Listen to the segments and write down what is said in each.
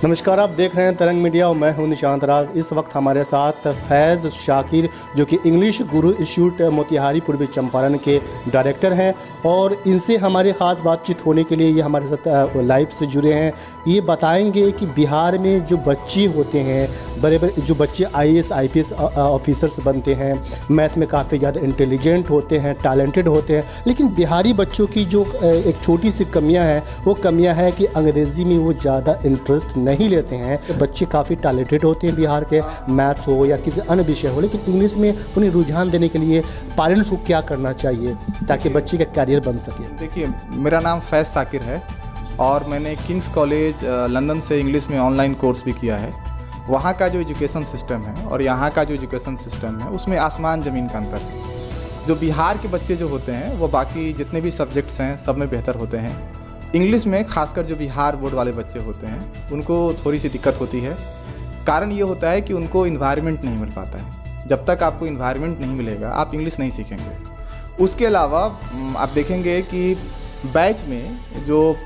नमस्कार, आप देख रहे हैं तरंग मीडिया और मैं हूं निशांत राज। इस वक्त हमारे साथ फैज़ शाकिर जो कि इंग्लिश गुरु इंस्टीट्यूट मोतिहारी पूर्वी चंपारण के डायरेक्टर हैं और इनसे हमारी ख़ास बातचीत होने के लिए ये हमारे साथ लाइव से जुड़े हैं। ये बताएंगे कि बिहार में जो बच्चे होते हैं, बड़े बड़े जो बच्चे IAS IPS ऑफिसर्स बनते हैं, मैथ में काफ़ी ज़्यादा इंटेलिजेंट होते हैं, टैलेंटेड होते हैं, लेकिन बिहारी बच्चों की जो एक छोटी सी कमियाँ हैं वो कमियाँ है कि अंग्रेज़ी में वो ज़्यादा इंटरेस्ट नहीं लेते हैं। बच्चे काफ़ी टैलेंटेड होते हैं बिहार के, मैथ्स हो या किसी अन्य विषय हो, लेकिन इंग्लिश में उन्हें रुझान देने के लिए पेरेंट्स को क्या करना चाहिए ताकि बच्चे का कैरियर बन सके? देखिए, मेरा नाम फैज़ शाकिर है और मैंने किंग्स कॉलेज लंदन से इंग्लिश में ऑनलाइन कोर्स भी किया है। वहाँ का जो एजुकेशन सिस्टम है और यहाँ का जो एजुकेशन सिस्टम है उसमें आसमान ज़मीन का अंतर है। जो बिहार के बच्चे जो होते हैं वो बाकी जितने भी सब्जेक्ट्स हैं सब में बेहतर होते हैं। इंग्लिश में खासकर जो बिहार बोर्ड वाले बच्चे होते हैं उनको थोड़ी सी दिक्कत होती है। कारण ये होता है कि उनको इन्वायरमेंट नहीं मिल पाता है। जब तक आपको इन्वायरमेंट नहीं मिलेगा आप इंग्लिश नहीं सीखेंगे। उसके अलावा आप देखेंगे कि बैच में जो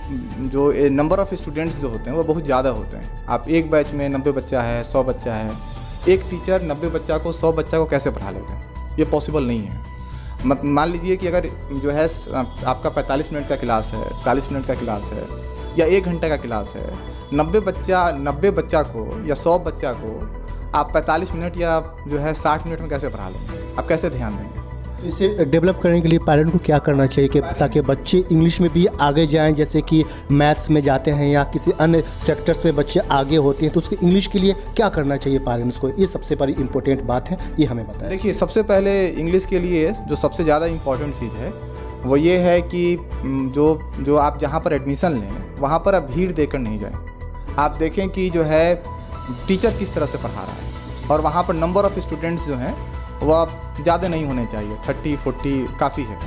नंबर ऑफ़ स्टूडेंट्स जो होते हैं वो बहुत ज़्यादा होते हैं। आप एक बैच में 90 बच्चा है, 100 बच्चा है, एक टीचर 90 बच्चा को 100 बच्चा को कैसे पढ़ा लेगा? ये पॉसिबल नहीं है। मान लीजिए कि अगर जो है आपका 45 मिनट का क्लास है, 40 मिनट का क्लास है या 1 घंटे का क्लास है, 90 बच्चा को या 100 बच्चा को आप 45 मिनट या जो है 60 मिनट में कैसे पढ़ा लेंगे? आप कैसे ध्यान देंगे? इसे डेवलप करने के लिए पेरेंट को क्या करना चाहिए कि ताकि बच्चे इंग्लिश में भी आगे जाएं, जैसे कि मैथ्स में जाते हैं या किसी अन्य सेक्टर्स में बच्चे आगे होते हैं, तो उसके इंग्लिश के लिए क्या करना चाहिए पेरेंट्स को? ये सबसे बड़ी इंपॉर्टेंट बात है, ये हमें बताएं। देखिए, सबसे पहले इंग्लिश के लिए जो सबसे ज़्यादा इम्पॉर्टेंट चीज़ है वो ये है कि जो आप जहाँ पर एडमिशन लें वहाँ पर आप भीड़ देकर नहीं जाएँ। आप देखें कि जो है टीचर किस तरह से पढ़ा रहा है और वहाँ पर नंबर ऑफ़ स्टूडेंट्स जो हैं वह ज़्यादा नहीं होने चाहिए, 30-40 काफ़ी है।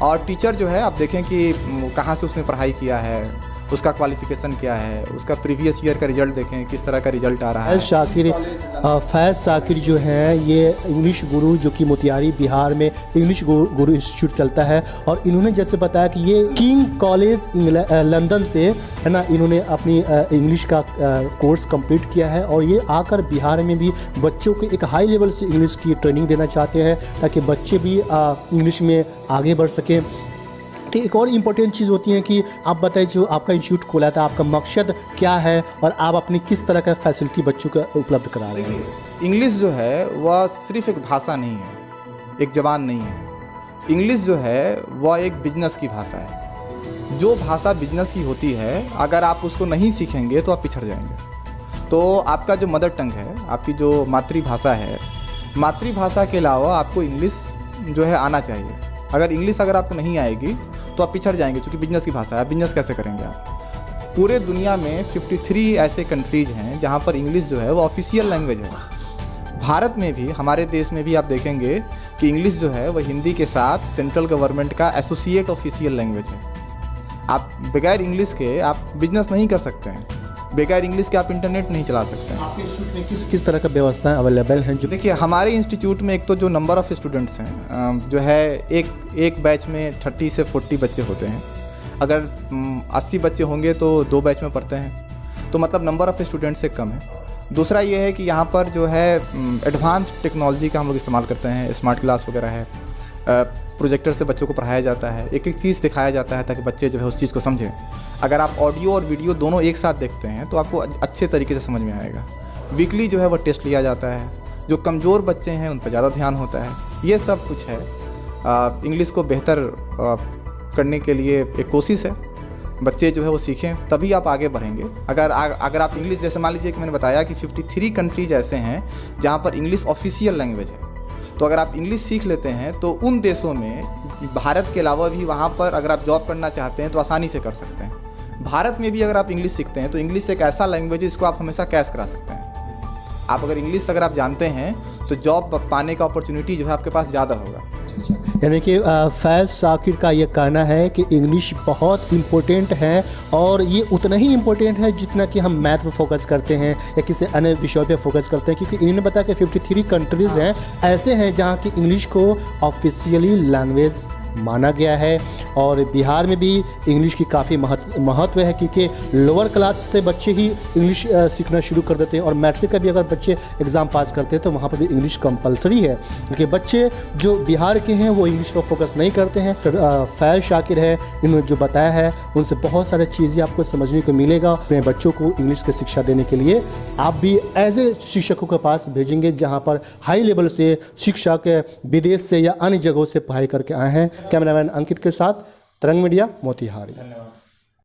और टीचर जो है आप देखें कि कहाँ से उसने पढ़ाई किया है, उसका क्वालिफ़िकेशन क्या है, उसका प्रीवियस ईयर का रिज़ल्ट देखें किस तरह का रिज़ल्ट आ रहा है। फैज़ शाकिर जो है ये इंग्लिश गुरु जो कि मोतिहारी बिहार में इंग्लिश गुरु इंस्टीट्यूट चलता है और इन्होंने जैसे बताया कि ये किंग कॉलेज लंदन से है ना, इन्होंने अपनी इंग्लिश का कोर्स कंप्लीट किया है और ये आकर बिहार में भी बच्चों को एक हाई लेवल से इंग्लिश की ट्रेनिंग देना चाहते हैं ताकि बच्चे भी इंग्लिश में आगे बढ़ सकें। तो एक और इम्पोर्टेंट चीज़ होती है कि आप बताइए, जो आपका इंस्टीट्यूट खोला था आपका मकसद क्या है और आप अपनी किस तरह का फैसिलिटी बच्चों को उपलब्ध करा रहे हैं? इंग्लिश जो है वह सिर्फ एक भाषा नहीं है, एक ज़बान नहीं है। इंग्लिश जो है वह एक बिजनेस की भाषा है। जो भाषा बिजनेस की होती है अगर आप उसको नहीं सीखेंगे तो आप पिछड़ जाएंगे। तो आपका जो मदर टंग है, आपकी जो मातृभाषा है, मातृभाषा के अलावा आपको इंग्लिश जो है आना चाहिए। अगर आपको नहीं आएगी तो आप पिछड़ जाएंगे, क्योंकि बिजनेस की भाषा है। बिजनेस कैसे करेंगे आप? पूरे दुनिया में 53 ऐसे कंट्रीज हैं जहां पर इंग्लिश जो है वो ऑफिशियल लैंग्वेज है। भारत में भी, हमारे देश में भी आप देखेंगे कि इंग्लिश जो है वह हिंदी के साथ सेंट्रल गवर्नमेंट का एसोसिएट ऑफिशियल लैंग्वेज है। आप बगैर इंग्लिश के आप बिजनेस नहीं कर सकते हैं, बगैर इंग्लिश के आप इंटरनेट नहीं चला सकते हैं। आपके इंस्टीट्यूट में किस तरह का व्यवस्थाएं अवेलेबल हैं? जो देखिए, हमारे इंस्टीट्यूट में एक तो जो नंबर ऑफ़ स्टूडेंट्स हैं जो है एक बैच में 30 से 40 बच्चे होते हैं। अगर 80 बच्चे होंगे तो 2 बैच में पढ़ते हैं, तो मतलब नंबर ऑफ़ स्टूडेंट्स से कम है। दूसरा ये है कि यहाँ पर जो है एडवांस टेक्नोलॉजी का हम लोग इस्तेमाल करते हैं। स्मार्ट क्लास वगैरह है, प्रोजेक्टर से बच्चों को पढ़ाया जाता है, एक एक चीज़ दिखाया जाता है ताकि बच्चे जो है उस चीज़ को समझें। अगर आप ऑडियो और वीडियो दोनों एक साथ देखते हैं तो आपको अच्छे तरीके से समझ में आएगा। वीकली जो है वो टेस्ट लिया जाता है। जो कमज़ोर बच्चे हैं उन पर ज़्यादा ध्यान होता है। ये सब कुछ है। इंग्लिश को बेहतर करने के लिए एक कोशिश है। बच्चे जो है वो सीखें तभी आप आगे बढ़ेंगे। अगर आप इंग्लिश, जैसे मान लीजिए कि मैंने बताया कि 53 कंट्रीज ऐसे हैं जहाँ पर इंग्लिश ऑफिशियल लैंग्वेज है, तो अगर आप इंग्लिश सीख लेते हैं तो उन देशों में, भारत के अलावा भी वहाँ पर अगर आप जॉब करना चाहते हैं तो आसानी से कर सकते हैं। भारत में भी अगर आप इंग्लिश सीखते हैं तो इंग्लिश एक ऐसा लैंग्वेज है जिसको आप हमेशा कैश करा सकते हैं। आप अगर इंग्लिश अगर आप जानते हैं तो जॉब पाने का अपॉर्चुनिटी जो है आपके पास ज़्यादा होगा। यानी कि फैज़ शाकिर का ये कहना है कि इंग्लिश बहुत इम्पोर्टेंट है और ये उतना ही इम्पोर्टेंट है जितना कि हम मैथ पे फोकस करते हैं या किसी अन्य विषयों पे फोकस करते हैं, क्योंकि इन्होंने बताया कि 53 कंट्रीज़ हैं ऐसे हैं जहाँ की इंग्लिश को ऑफिशियली लैंग्वेज माना गया है। और बिहार में भी इंग्लिश की काफ़ी महत्व है, क्योंकि लोअर क्लास से बच्चे ही इंग्लिश सीखना शुरू कर देते हैं, और मैट्रिक का भी अगर बच्चे एग्ज़ाम पास करते हैं तो वहाँ पर भी इंग्लिश कंपलसरी है। क्योंकि बच्चे जो बिहार के हैं वो इंग्लिश पर फोकस नहीं करते हैं। फैज़ शाकिर है, इन्होंने जो बताया है उनसे बहुत सारी चीज़ें आपको समझने को मिलेगा। अपने बच्चों को इंग्लिश की शिक्षा देने के लिए आप भी एज ए शिक्षकों के पास भेजेंगे, जहाँ पर हाई लेवल से शिक्षक विदेश से या अन्य जगहों से पढ़ाई करके आए हैं। कैमरामैन अंकित के साथ तरंग मीडिया, मोतिहारी। धन्यवाद।